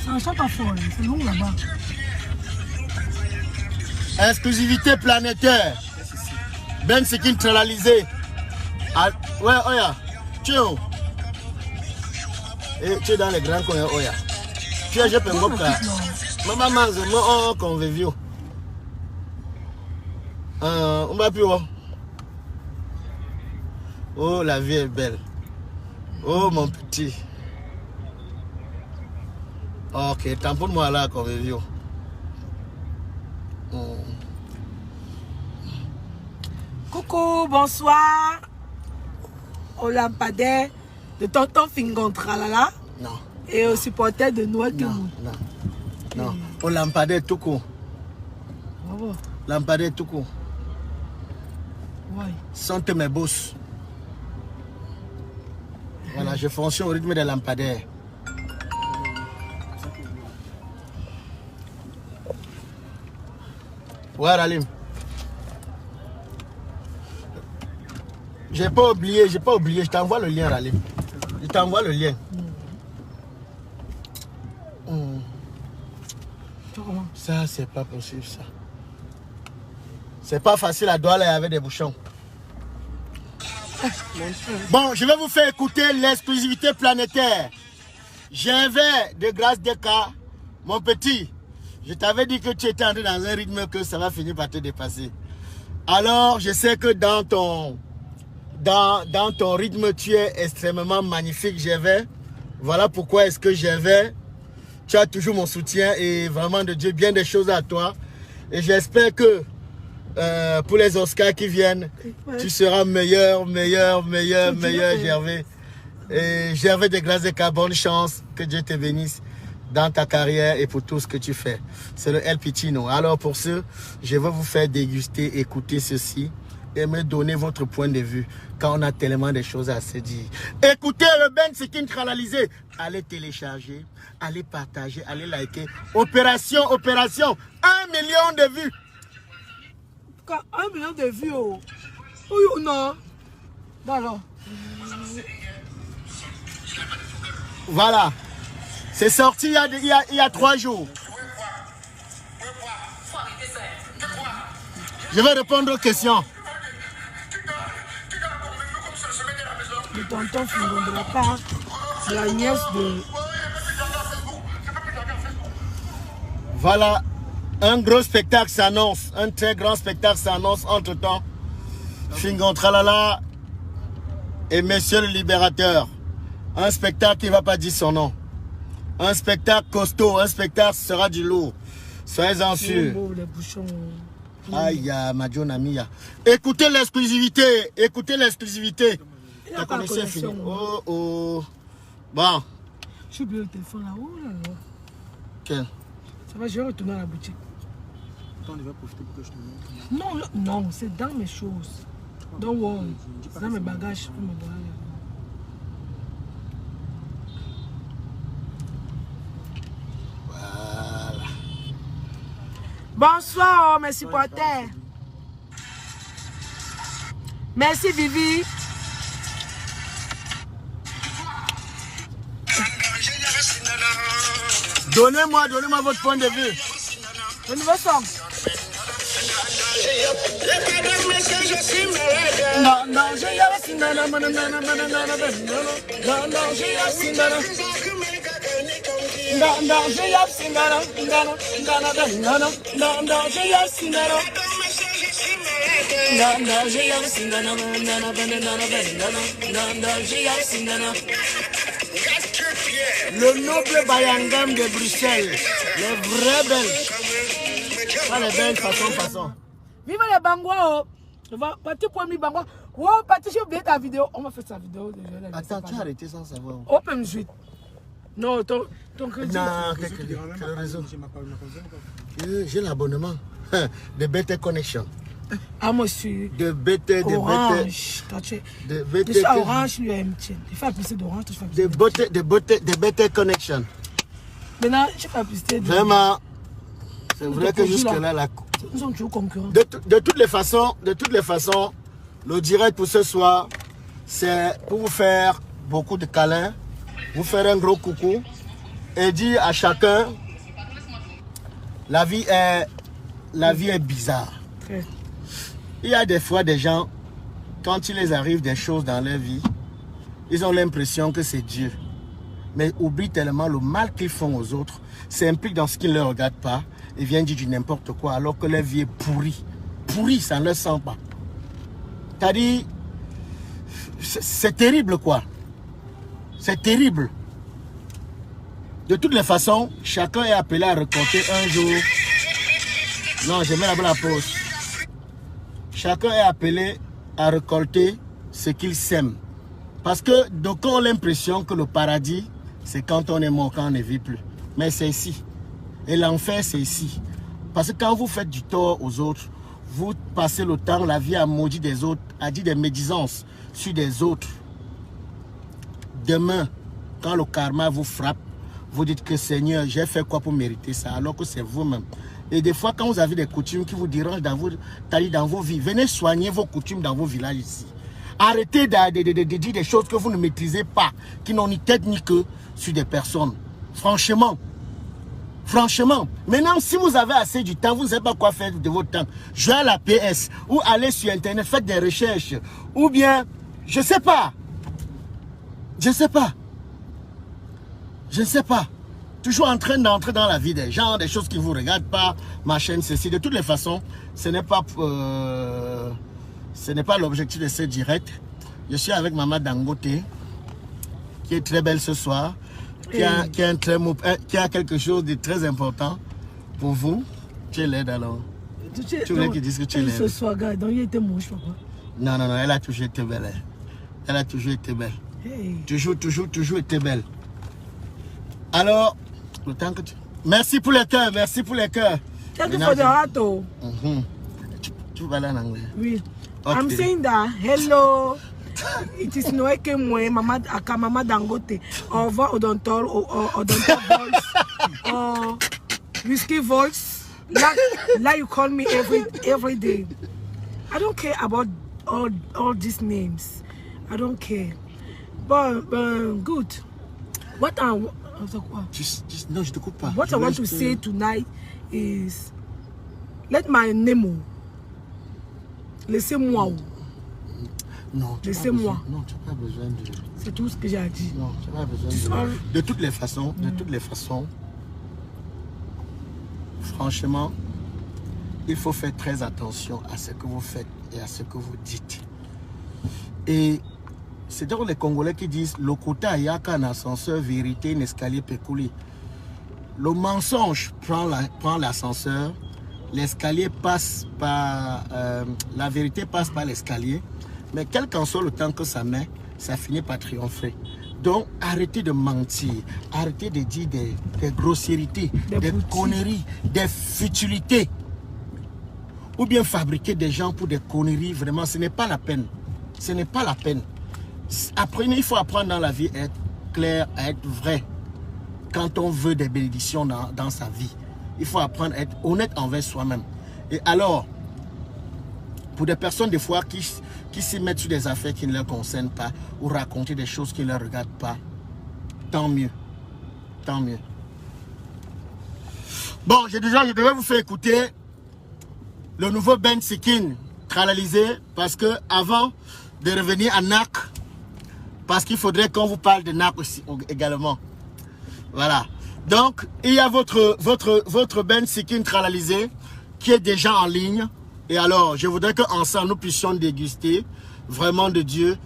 Ça chante en folle, c'est long là-bas. Exclusivité planétaire. Ben Sekin tralalisé. Ouais, Oya. Tu es où? Et tu es dans les grands coins, Oya. Tu es jeune Ngoka. Maman mange, moi, convivio. On va plus voir. Oh, la vie est belle. Oh, mon petit. Ok, tamponne-moi là, convivio. Coucou, bonsoir. Au lampadaire de tonton Fingon Tralala. Non. Et au supporter de Noël Kemou. Non. Au lampadaire tout court. Bravo. Lampadaire tout court. Ouais. Sente mes bosses. Voilà, je fonctionne au rythme des lampadaires. Ouais, Ralim. J'ai pas oublié, je t'envoie le lien, Ralim. Je t'envoie le lien. Ça, c'est pas possible, ça. C'est pas facile à Douala avec des bouchons. Bon, je vais vous faire écouter l'exclusivité planétaire. J'avais de grâce des cas, mon petit. Je t'avais dit que tu étais entré dans un rythme que ça va finir par te dépasser. Alors, je sais que dans ton rythme, tu es extrêmement magnifique, j'avais. Voilà pourquoi est-ce que j'avais. Tu as toujours mon soutien et vraiment de Dieu, bien des choses à toi. Et j'espère que pour les Oscars qui viennent, tu seras meilleur, Gervais. Et Gervais de grâce des cas, bonne chance, que Dieu te bénisse dans ta carrière et pour tout ce que tu fais. C'est le El Piccino. Alors pour ce, je vais vous faire déguster, écouter ceci et me donner votre point de vue quand on a tellement de choses à se dire. Écoutez le Ben Sekin Tralalisé. Allez télécharger, allez partager, allez liker. Opération, 1 million de vues. 1 million de vues, oh. Oui ou non? Alors. Voilà. C'est sorti il y a 3 jours. Je vais répondre aux questions. Le tonton Fingon de la part de la nièce de... Voilà. Un gros spectacle s'annonce. Un très grand spectacle s'annonce entre-temps. Fingon Tralala et Monsieur le Libérateur. Un spectacle qui ne va pas dire son nom. Un spectacle costaud, un spectacle sera du lourd. Soyez-en sûrs. Aïe, ma John Mia. Écoutez l'exclusivité. Ta connexion est finie. Oh. Bon. Je suis oublié le téléphone là-haut. Quel? Ça va, je vais retourner à la boutique. Attends, il va profiter pour que je te montre. Non, c'est dans mes choses. Don't worry. C'est dans mes bagages. Voilà. Bonsoir, mes supporters. Merci, Vivi. Donnez-moi votre point de vue. Le nouveau son. Le noble Bayangam de Bruxelles, les vrais Belges. Pas les Belges façon. Vive les Bangwa, oh. Parti pour mi Bangwa. Oh, parti, j'ai oublié ta vidéo. On va faire sa vidéo déjà. Attends, tu as arrêté sans savoir. Open suite. Non, ton crédit. Non, Quelle quel réseau? J'ai l'abonnement de BT Connection. Ah, moi, je suis De BT, de Orange. De Je BT. suis à Orange, lui, MTN. Il fait la publicité d'Orange, toi, je fais la publicité. De BT Connection. Maintenant, je fais la publicité de... Vraiment, c'est vrai que jusque-là, nous sommes toujours concurrents. de toutes les façons, le direct pour ce soir, c'est pour vous faire beaucoup de câlins, vous faire un gros coucou et dire à chacun, la vie est bizarre. Très. Il y a des fois des gens, quand il les arrive des choses dans leur vie, ils ont l'impression que c'est Dieu. Mais oublient tellement le mal qu'ils font aux autres, s'impliquent dans ce qui ne les regarde pas et viennent dire du n'importe quoi alors que leur vie est pourrie. Pourrie, ça ne leur sent pas. C'est-à-dire, c'est terrible quoi. C'est terrible. De toutes les façons, chacun est appelé à récolter un jour. Non, je mets la pause. Chacun est appelé à récolter ce qu'il sème. Parce que d'aucuns ont l'impression que le paradis, c'est quand on est mort, quand on ne vit plus. Mais c'est ici. Et l'enfer, c'est ici. Parce que quand vous faites du tort aux autres, vous passez le temps, la vie à maudire des autres, à dire des médisances sur des autres. Demain, quand le karma vous frappe, vous dites que Seigneur, j'ai fait quoi pour mériter ça, alors que c'est vous-même. Et des fois, quand vous avez des coutumes qui vous dérangent dans vos vies, venez soigner vos coutumes dans vos villages ici. Arrêtez de dire des choses que vous ne maîtrisez pas, qui n'ont ni tête ni queue sur des personnes. Franchement. Franchement. Maintenant, si vous avez assez du temps, vous ne savez pas quoi faire de votre temps. Jouez à la PS ou allez sur Internet, faites des recherches. Ou bien, je ne sais pas. Je ne sais pas. Je ne sais pas. Toujours en train d'entrer dans la vie des gens, des choses qui ne vous regardent pas, ma chaîne, ceci. De toutes les façons, ce n'est pas l'objectif de ce direct. Je suis avec Maman Dangote, qui est très belle ce soir, qui a quelque chose de très important pour vous. Tu es laide alors. Tu voulais qu'ils disent que tu es laide. Ce soir, gars, donc il était moche, papa. Non, elle a toujours été belle. Elle a toujours été belle. Hey. Toujours été belle. Alors, le temps que tu... Merci pour les cœurs, merci pour les cœurs. Thank you for the heart, oh. Tu veux parler en anglais? Oui. Okay. I'm saying that, hello, it is Noeke Mwe, Mama Dangote, au revoir Odontor voice, Whiskey voice, like you call me every day. I don't care about all these names. I don't care. But good. What I non, je te coupe pas. What I want to say tonight is, let my name. Laissez-moi. Non, laissez-moi. Non, tu n'as pas besoin de... C'est tout ce que j'ai à dire. Non, tu n'as pas besoin de... De toutes les façons, franchement, il faut faire très attention à ce que vous faites et à ce que vous dites. Et c'est donc les Congolais qui disent le kota yaka un ascenseur, vérité, un escalier péculi. Le mensonge prend l'ascenseur, l'escalier passe par... la vérité passe par l'escalier, mais quel qu'en soit le temps que ça met, ça finit par triompher. Donc, arrêtez de mentir, arrêtez de dire des grossièretés, des conneries, des futilités. Ou bien fabriquer des gens pour des conneries, vraiment, ce n'est pas la peine. Ce n'est pas la peine. Apprenez, il faut apprendre dans la vie à être clair, à être vrai. Quand on veut des bénédictions dans sa vie, il faut apprendre à être honnête envers soi-même. Et alors, pour des personnes des fois qui s'y mettent sur des affaires qui ne leur concernent pas ou raconter des choses qui ne leur regardent pas, tant mieux. Tant mieux. Bon, je devais vous faire écouter le nouveau Ben Sikin tralalisé parce que avant de revenir à NAC, parce qu'il faudrait qu'on vous parle de NAC aussi également. Voilà. Donc, il y a votre Ben Sikin tralalisé qui est déjà en ligne. Et alors, je voudrais qu'ensemble nous puissions déguster vraiment de Dieu.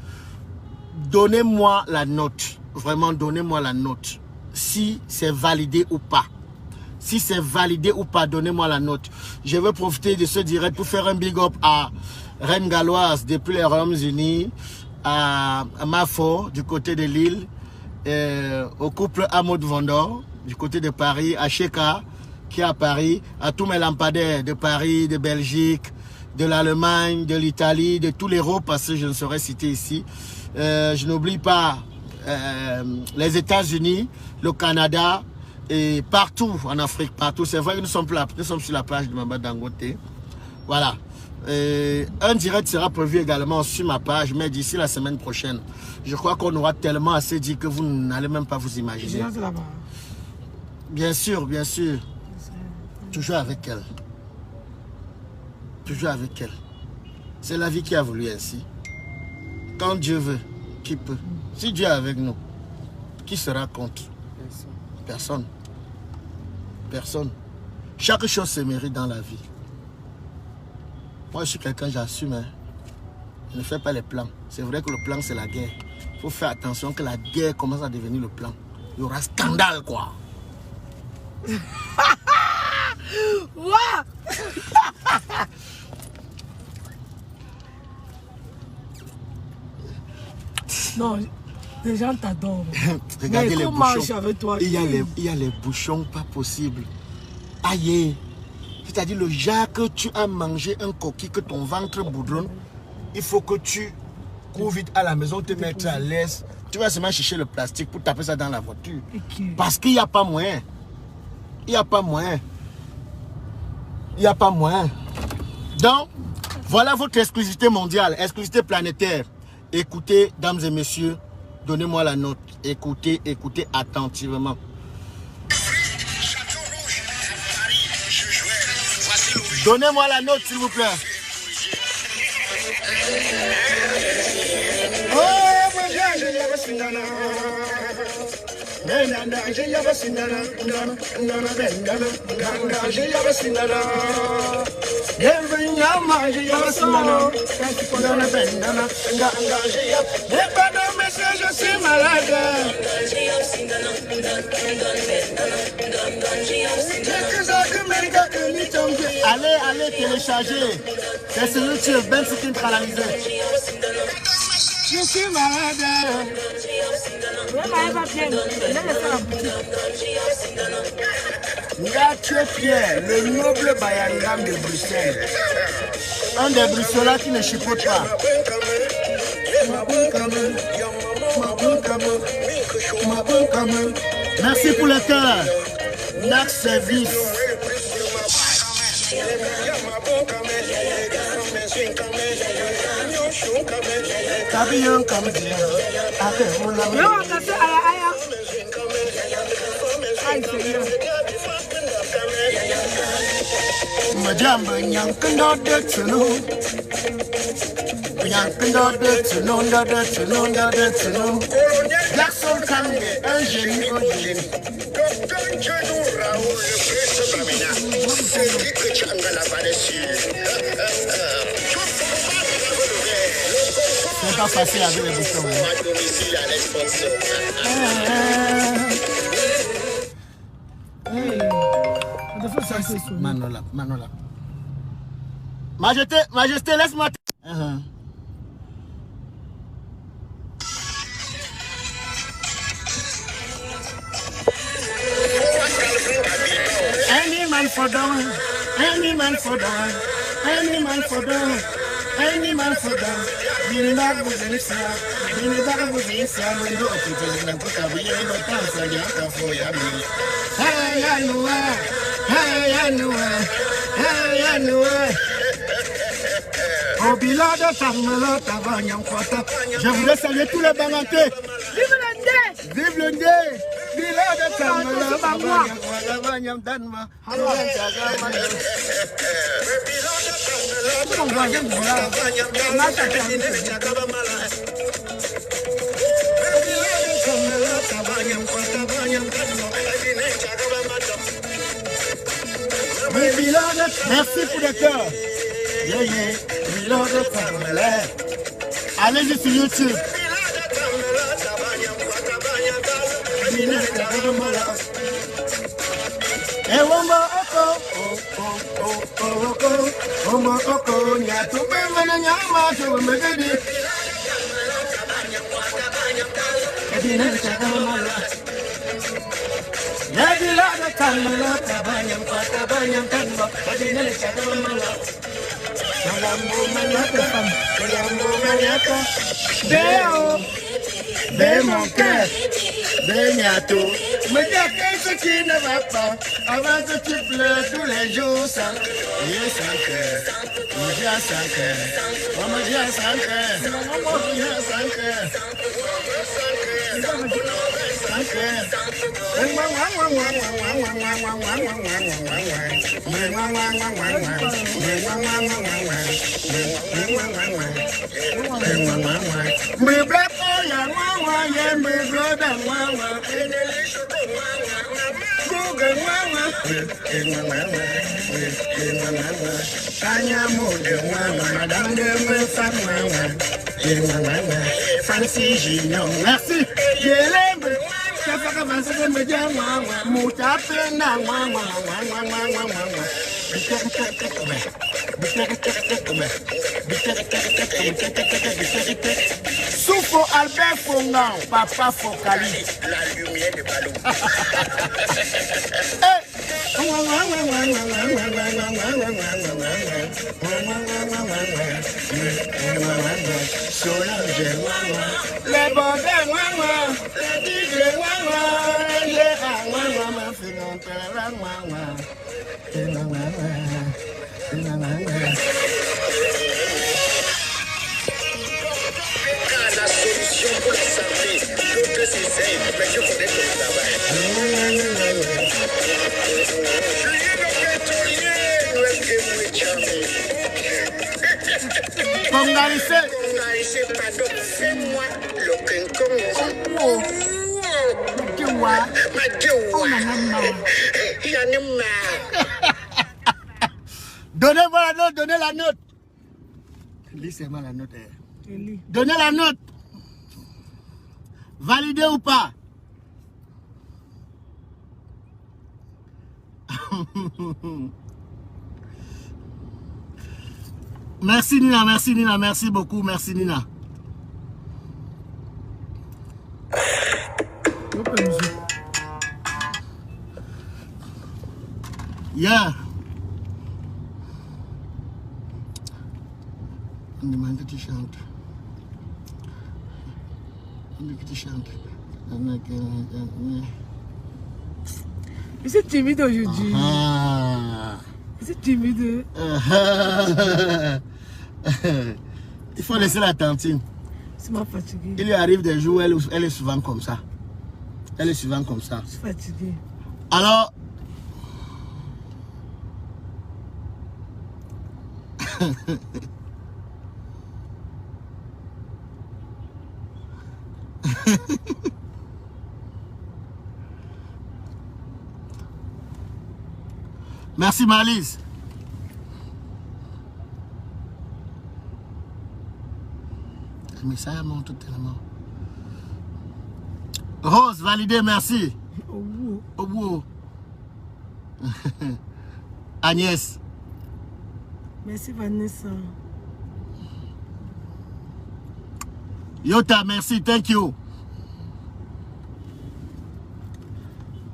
Donnez-moi la note. Vraiment, donnez-moi la note. Si c'est validé ou pas. Si c'est validé ou pas, donnez-moi la note. Je veux profiter de ce direct pour faire un big up à Reine Galloise depuis les Royaumes-Unis, à Mafo du côté de Lille au couple Amaud Vendor, du côté de Paris, à Sheka, qui est à Paris, à tous mes lampadaires de Paris, de Belgique, de l'Allemagne, de l'Italie, de tous l'Europe, parce que je ne saurais citer ici. Je n'oublie pas les États-Unis, le Canada, et partout en Afrique, partout. C'est vrai que nous sommes sur la plage de Mamba Dangote. Voilà. Un direct sera prévu également sur ma page, mais d'ici la semaine prochaine. Je crois qu'on aura tellement assez dit que vous n'allez même pas vous imaginer. Bien sûr, bien sûr. Toujours avec elle. Toujours avec elle. C'est la vie qui a voulu ainsi. Quand Dieu veut, qui peut? Si Dieu est avec nous, qui sera contre? Personne. Personne. Chaque chose se mérite dans la vie. Moi, je suis quelqu'un, j'assume. Hein. Je ne fais pas les plans. C'est vrai que le plan, c'est la guerre. Il faut faire attention que la guerre commence à devenir le plan. Il y aura scandale, quoi. Non, les gens t'adorent. Regardez les bouchons. Avec toi. Il y a les bouchons pas possibles. Aïe. C'est-à-dire le genre que tu as mangé un coquille, que ton ventre boudronne, il faut que tu cours vite à la maison, te mettre à l'aise. Tu vas seulement chercher le plastique pour taper ça dans la voiture. Parce qu'il n'y a pas moyen. Il n'y a pas moyen. Il n'y a pas moyen. Donc, voilà votre exclusivité mondiale, exclusivité planétaire. Écoutez, dames et messieurs, donnez-moi la note. Écoutez, écoutez attentivement. Donnez-moi la note, s'il vous plaît. Je suis malade. Allez télécharger. C'est sur YouTube, Ben Sikin Tralalisé. Je suis malade. Ngache Pierre, le noble Bayangam de Bruxelles. Un des Bruxellois qui ne chipote pas. Merci pour le cœur. Next service. Jackson Kanye, un génie au génie. C'est pas facile avec les bouchons. Manola. Majesté, laisse-moi. Any man for down, any man for down, any man for down, any man for down. You not with any sound, you never with any sound. When you open the book of the yellow pants and you have for your meal. Hey, I know why. Hey, I know why. Hey, I know why. Oh, Bilada, Tamala, Tavanyam, Quata. Je voudrais saluer tous les Bangantais. Vive le Ndé! Vive le Ndé! Bilada, Tamala, Tavanyam, Danma. Merci pour le cœur. Allez-y sur YouTube. De mon cœur, de Niato. Me dis qu'est-ce qui ne va pas avant que tu pleures tous les jours sans cœur. Me dis à 5 heures. On me dit à 5 heures. On me dit à 5 heures. 5 heures. Me black boy, yeah, me brother, merci. Soufo Albert Fongan, papa focalise. La lumière de Balou. Les bordels, les tigres, les rats, la solution pour la santé, tout c'est simple, mais je connais ton travail. Congolais, pardon, fais-moi le quincongo. Donnez-moi la note, donnez la note. Lisez-moi la note. Donnez la note. Validé ou pas? Merci Nina, merci beaucoup, merci Nina. Yeah. On demande que tu chantes. On demande que tu chantes. Je suis timide aujourd'hui. Je suis timide. Il faut laisser la tantine. C'est ma fatiguée. Il lui arrive des jours où elle est souvent comme ça. Elle est souvent comme ça. Je suis fatiguée. Alors, merci Malise. Mais ça monte tellement. Rose, validé, merci. Au bout. Agnès. Merci Vanessa. Yota, merci, thank you.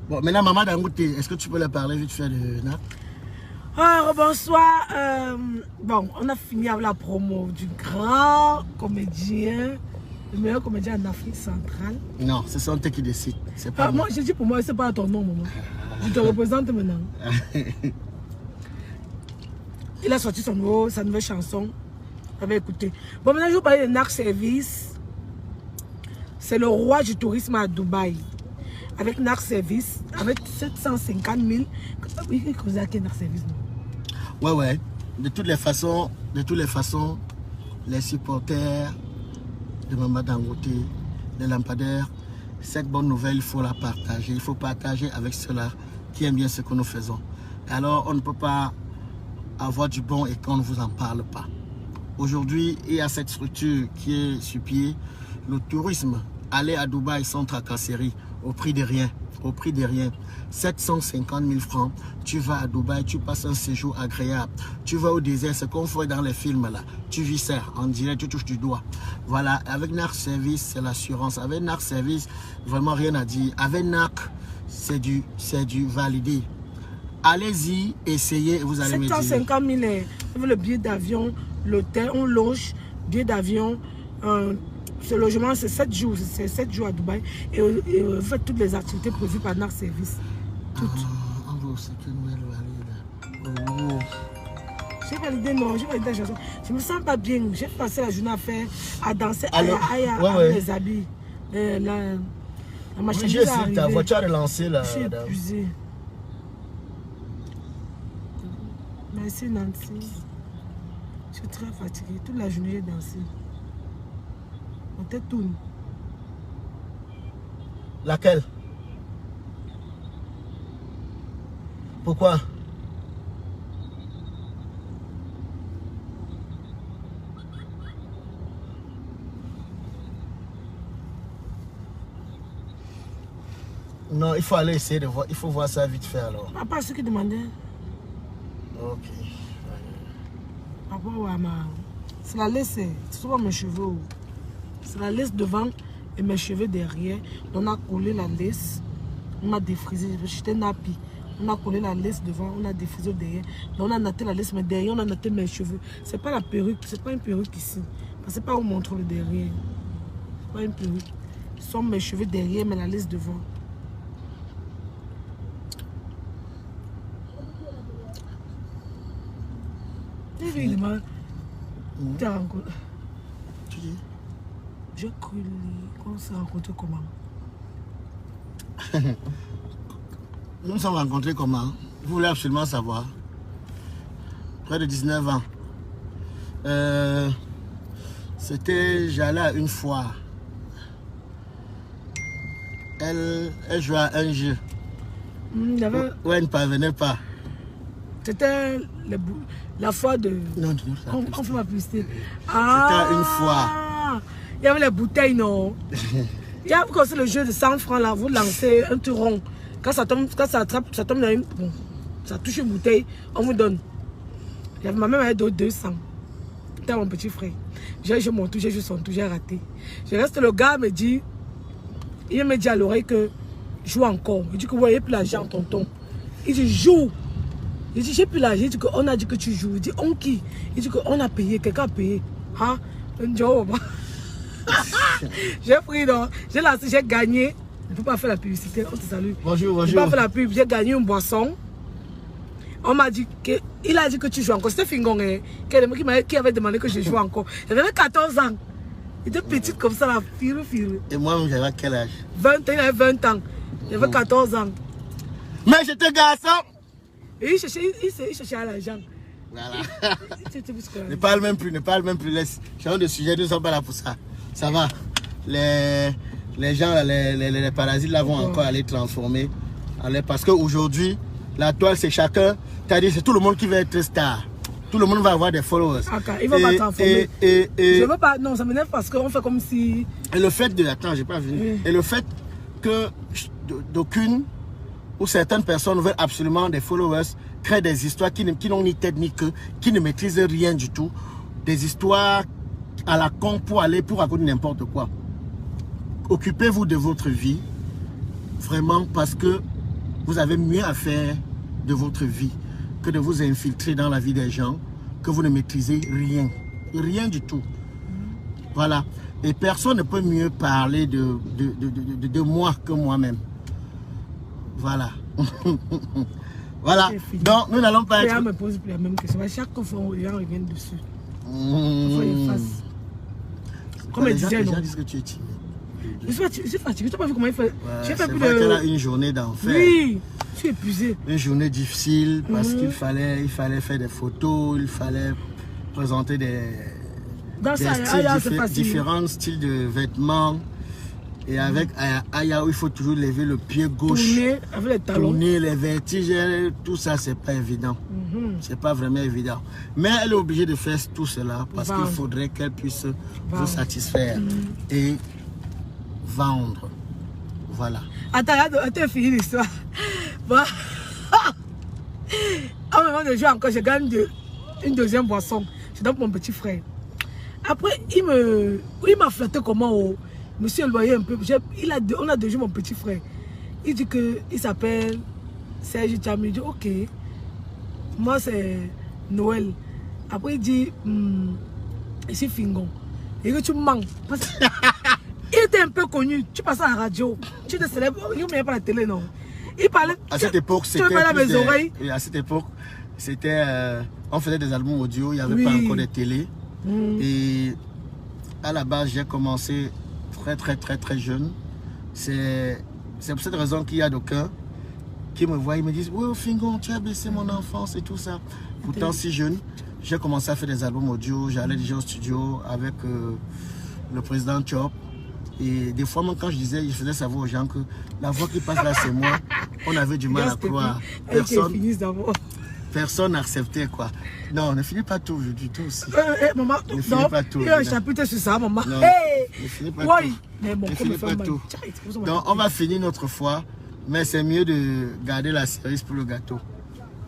Bon, maintenant, Maman Dangote, est-ce que tu peux leur parler vite fait de Nat? Bonsoir. Bon, on a fini avec la promo du grand comédien, le meilleur comédien en Afrique centrale. Non, c'est son qui décide. C'est pas moi. Je dis pour moi, c'est pas ton nom, maman. Je te représente maintenant. Il a sorti sa nouvelle chanson. J'avais écouté. Bon, maintenant, je vais vous parler de Narc Service. C'est le roi du tourisme à Dubaï. Avec Narc Service, avec 750 000. Oui, il y a Narc Service, non? Ouais. De toutes les façons, les supporters de Maman Dangote, les lampadaires, cette bonne nouvelle, il faut la partager. Il faut partager avec ceux-là qui aiment bien ce que nous faisons. Alors, on ne peut pas avoir du bon et qu'on ne vous en parle pas. Aujourd'hui, il y a cette structure qui est sur pied. Le tourisme, aller à Dubaï sans tracasserie. Au prix de rien. Au prix de rien. 750 000 francs. Tu vas à Dubaï, tu passes un séjour agréable. Tu vas au désert, c'est qu'on fait dans les films là. Tu vis ça, on dirait, tu touches du doigt. Voilà, avec NAC Service, c'est l'assurance. Avec NAC Service, vraiment rien à dire. Avec NAC, c'est du validé. Allez-y, essayez, vous allez me dire. 750 000, le billet d'avion, l'hôtel, on loge, billet d'avion, ce logement, c'est 7 jours. C'est 7 jours à Dubaï. Et vous faites toutes les activités prévues par NAC Service. Toutes. J'ai validé, non, j'ai validé la chanson. Je me sens pas bien. J'ai passé la journée à danser, avec les habits. La machine oui, ta voiture est lancée là. Je suis épuisée. Merci Nancy. Je suis très fatiguée. Toute la journée, j'ai dansé. On tête tourne. Laquelle? Pourquoi? Non, il faut aller essayer de voir. Il faut voir ça vite fait alors. Papa, ce qu'il demandait. Ok. Papa, ouais, c'est la laisse. C'est souvent mes cheveux. C'est la laisse devant et mes cheveux derrière. On a collé la laisse. On a défrisé. J'étais nappy. On a collé la laisse devant. On a défrisé derrière. Donc on a natté la laisse, mais derrière, on a natté mes cheveux. C'est pas la perruque. C'est pas une perruque ici. C'est pas où on montre le derrière. C'est pas une perruque. Ce sont mes cheveux derrière, mais la laisse devant. Tu as rencontré. J'ai cru qu'on s'est rencontrés comment? Nous nous sommes rencontrés comment? Vous voulez absolument savoir. Près de 19 ans. C'était, j'allais à une foire. Elle jouait à un jeu. Où elle ne parvenait pas. C'était la foire de... Non, on fait ma publicité. C'était une foire. Il y avait les bouteilles, non? Il y a encore le jeu de 100 francs là, vous lancez un tour rond. Quand ça tombe, ça tombe dans une... Bon, ça touche une bouteille, on vous donne. Ma mère m'avait donné 200. C'était mon petit frère. J'ai joué mon tour, j'ai joué son tour, j'ai raté. Je reste, le gars me dit... Il me dit à l'oreille que joue encore. Il dit que vous voyez plus l'argent, tonton. Il dit joue. Il dit j'ai plus l'argent. Il dit qu'on a dit que tu joues. Il dit on qui? Il dit qu'on a payé, quelqu'un a payé. Hein? J'ai pris, non. J'ai lancé, j'ai gagné. Je ne peux pas faire la publicité. On te salue. Bonjour, bonjour. Je ne peux pas faire la pub. J'ai gagné une boisson. On m'a dit que. Il a dit que tu joues encore. C'était Fingon qui avait demandé que je joue encore. J'avais 14 ans. Il était petite comme ça, la fille. Et moi, j'avais quel âge? 20 ans, il avait 20 ans. J'avais 14 ans. Mais j'étais garçon. Et il cherchait à l'argent. Voilà. Ne parle même plus, laisse. Changeons de sujet, nous ne sommes pas là pour ça. Ça va. Les gens, les parasites là vont encore aller transformer. Parce qu'aujourd'hui, la toile, c'est chacun. C'est-à-dire, c'est tout le monde qui veut être star. Tout le monde va avoir des followers. Okay, il va pas transformer. Je veux pas, non, ça m'énerve parce qu'on fait comme si... Et le fait de... Attends, j'ai pas vu. Oui. Et le fait que d'aucune ou certaines personnes veulent absolument des followers, créent des histoires qui n'ont ni tête ni queue, qui ne maîtrisent rien du tout. Des histoires à la con pour raconter n'importe quoi. Occupez-vous de votre vie, vraiment, parce que vous avez mieux à faire de votre vie que de vous infiltrer dans la vie des gens, que vous ne maîtrisez rien. Rien du tout. Voilà. Et personne ne peut mieux parler de moi que moi-même. Voilà. Voilà. Donc, nous n'allons pas être... me pose plus la même question. Chaque fois, les gens reviennent dessus. Il faut les fasse. Comme elle disait, les gens non. disent que tu es timide. Je suis fatigué. Tu n'as pas vu comment il fait. J'ai fait plus de... qu'elle a une journée d'enfer. Oui. Je suis épuisé. Une journée difficile parce qu'il fallait faire des photos, il fallait présenter différents styles de vêtements. Et avec Aya, il faut toujours lever le pied gauche. Tourner avec les talons. Tourner, les vertiges, tout ça, c'est pas évident. C'est pas vraiment évident. Mais elle est obligée de faire tout cela parce qu'il faudrait qu'elle puisse vous satisfaire et vendre. Voilà. Attends, fini l'histoire. Bon. À un moment de jeu encore, je gagne une deuxième boisson. Je donne pour mon petit frère. Après, il m'a flatté comment monsieur éloigné un peu. On a déjà mon petit frère. Il dit qu'il s'appelle Serge Cham. Il dit ok. Moi c'est Noël. Après il dit ici Fingon. Et que tu me manques. Il était un peu connu. Tu passais à la radio. Tu étais célèbre. Il ne voyait pas la télé, non. Il parlait. À cette époque, c'était. Oui, à cette époque, c'était. On faisait des albums audio. Il n'y avait pas encore de télé. Et à la base, j'ai commencé très jeune. C'est pour cette raison qu'il y a d'aucuns qui me voient, ils me disent « Oh Fingon, tu as blessé mon enfance et tout ça ». Pourtant, si jeune, j'ai commencé à faire des albums audio. J'allais déjà au studio avec le président Chop. Et des fois, même quand je faisais savoir aux gens que la voix qui passe là, c'est moi, on avait du mal à croire. Personne n'acceptait quoi. Non, ne finis pas tout, je dis tout aussi. Maman, ne finis pas tout. Il y a un chapitre sur ça, maman. Non, ne finis pas tout. Mais bon, ne finis pas tout. Donc, on va finir notre fois, mais c'est mieux de garder la cerise pour le gâteau.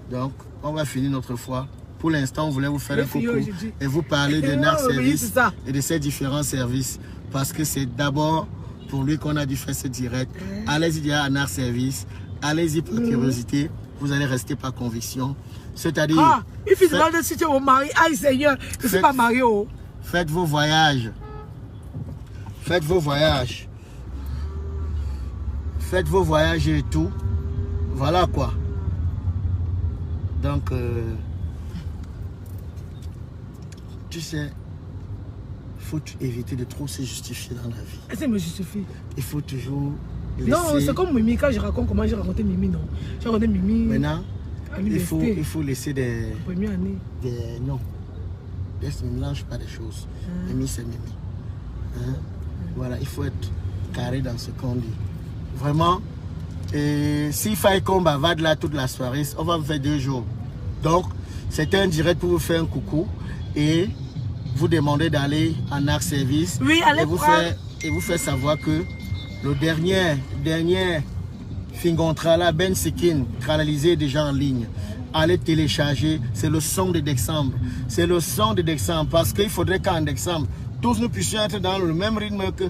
Donc, on va finir notre fois. Pour l'instant, on voulait vous faire un coucou et vous parler de NAR Service et de ses différents services. Parce que c'est d'abord pour lui qu'on a dû faire ce direct. Allez-y dire à NAR Service, allez-y par curiosité. Vous allez rester par conviction. C'est-à-dire... Ah, il faut demander si tu es au mari. Aïe Seigneur, je ne suis pas marié. Faites vos voyages. Faites vos voyages. Faites vos voyages et tout. Voilà quoi. Donc, tu sais, il faut éviter de trop se justifier dans la vie. Est-ce que me justifie? Il faut toujours... laisser... Non, c'est comme Mimi, quand je raconte comment j'ai raconté Mimi, non. J'ai raconté Mimi... Maintenant, il faut laisser des... Première année. Non. Ne mélange pas des choses. Mimi, c'est Mimi. Hein? Voilà, il faut être carré dans ce qu'on dit. Vraiment, s'il faille qu'on bavarde là toute la soirée, on va vous faire 2 jours. Donc, c'était un direct pour vous faire un coucou et vous demander d'aller en NAR Service. Oui, allez et vous faire savoir que le dernier Fingon Trala Ben Sikin canalisé déjà en ligne. Allez télécharger, c'est le son de décembre. C'est le son de décembre parce qu'il faudrait qu'en décembre, tous nous puissions être dans le même rythme que...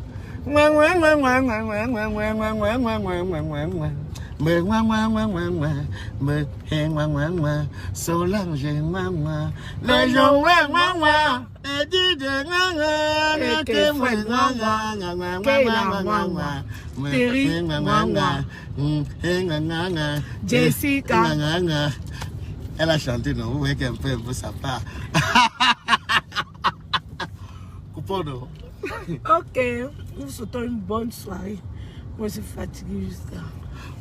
Solange, les gens, Jessica. Elle a chanté, non? Vous voyez qu'un peu ça part. Coupons, non? Ok, nous souhaitons une bonne soirée. Moi, je suis fatiguée jusqu'à...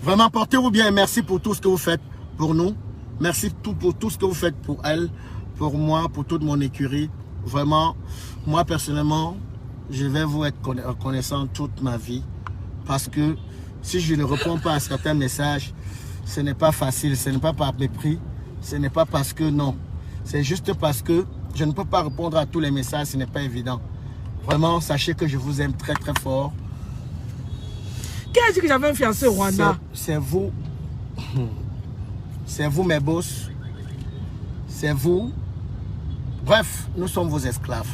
Vraiment, portez-vous bien. Merci pour tout ce que vous faites pour nous. Merci pour tout ce que vous faites pour elle, pour moi, pour toute mon écurie. Vraiment, moi personnellement, je vais vous être reconnaissant toute ma vie. Parce que si je ne réponds pas à certains messages, ce n'est pas facile. Ce n'est pas par mépris. Ce n'est pas parce que non. C'est juste parce que je ne peux pas répondre à tous les messages. Ce n'est pas évident. Vraiment, sachez que je vous aime très très fort. Qui a dit que j'avais un fiancé au Rwanda? C'est vous. C'est vous mes boss. C'est vous. Bref, nous sommes vos esclaves.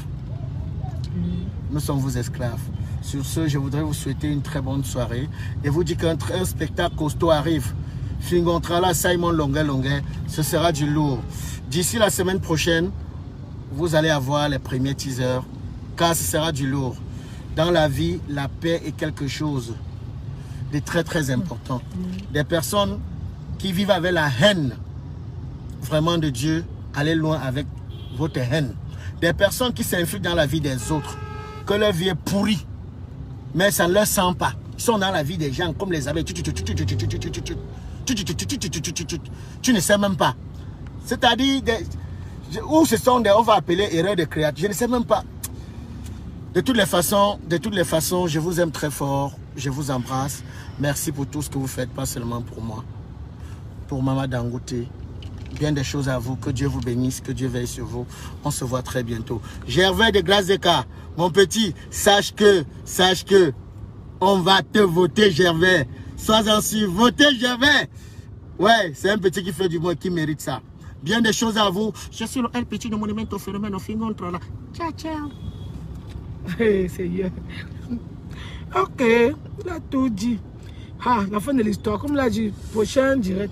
Nous sommes vos esclaves. Sur ce, je voudrais vous souhaiter une très bonne soirée. Et vous dire qu'un spectacle costaud arrive. Fingon Trala, Simon Longuet, ce sera du lourd. D'ici la semaine prochaine, vous allez avoir les premiers teasers. Car ce sera du lourd. Dans la vie, la paix est quelque chose de très très important. Des personnes qui vivent avec la haine vraiment de Dieu, allez loin avec votre haine. Des personnes qui s'infiltrent dans la vie des autres, que leur vie est pourrie, mais ça ne leur sent pas. Ils sont dans la vie des gens comme les abeilles. Tu ne sais même pas. C'est-à-dire, où ce sont des, on va appeler erreurs de créature. Je ne sais même pas. De toutes les façons, je vous aime très fort. Je vous embrasse. Merci pour tout ce que vous faites, pas seulement pour moi. Pour Maman Dangote. Bien des choses à vous. Que Dieu vous bénisse. Que Dieu veille sur vous. On se voit très bientôt. Gervais de Glace de Cas. Mon petit, sache que On va te voter, Gervais. Sois-en sûr, votez Gervais. Ouais, c'est un petit qui fait du bon, qui mérite ça. Bien des choses à vous. Je suis le El Petit de Monumento Phénomène. Ciao, ciao. Hey, Seigneur. Ok, il a tout dit. Ah, la fin de l'histoire, comme l'a dit, prochain direct.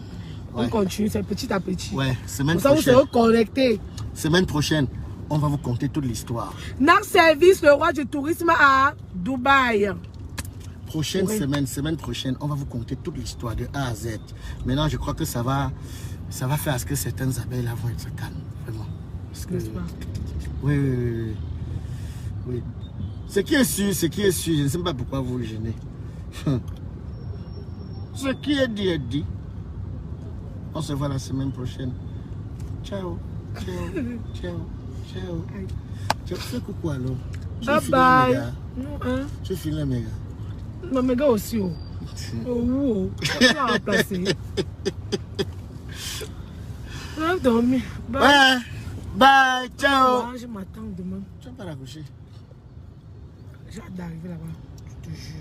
Ouais. On continue, c'est petit à petit. Ouais, semaine Comme ça, vous prochaine. serez connectés. Semaine prochaine, on va vous conter toute l'histoire. Notre service, le roi du tourisme à Dubaï. Prochaine Oui. semaine prochaine, on va vous conter toute l'histoire de A à Z. Maintenant, je crois que ça va faire à ce que certaines abeilles là vont être calmes, vraiment. Parce que, N'est-ce pas? oui. Ce qui est sûr, je ne sais pas pourquoi vous vous gênez. Ce qui est dit est dit. On se voit la semaine prochaine. Ciao. Tu fais coucou alors. Bye bye. Non, hein? Tu files mes gars. Non, mes gars aussi. Oh, oh. On va remplacer. On va dormir. Bye. Ouais. Bye. Ciao. Je m'attends demain. Tu vas pas la coucher. J'ai hâte d'arriver là-bas. Je te jure.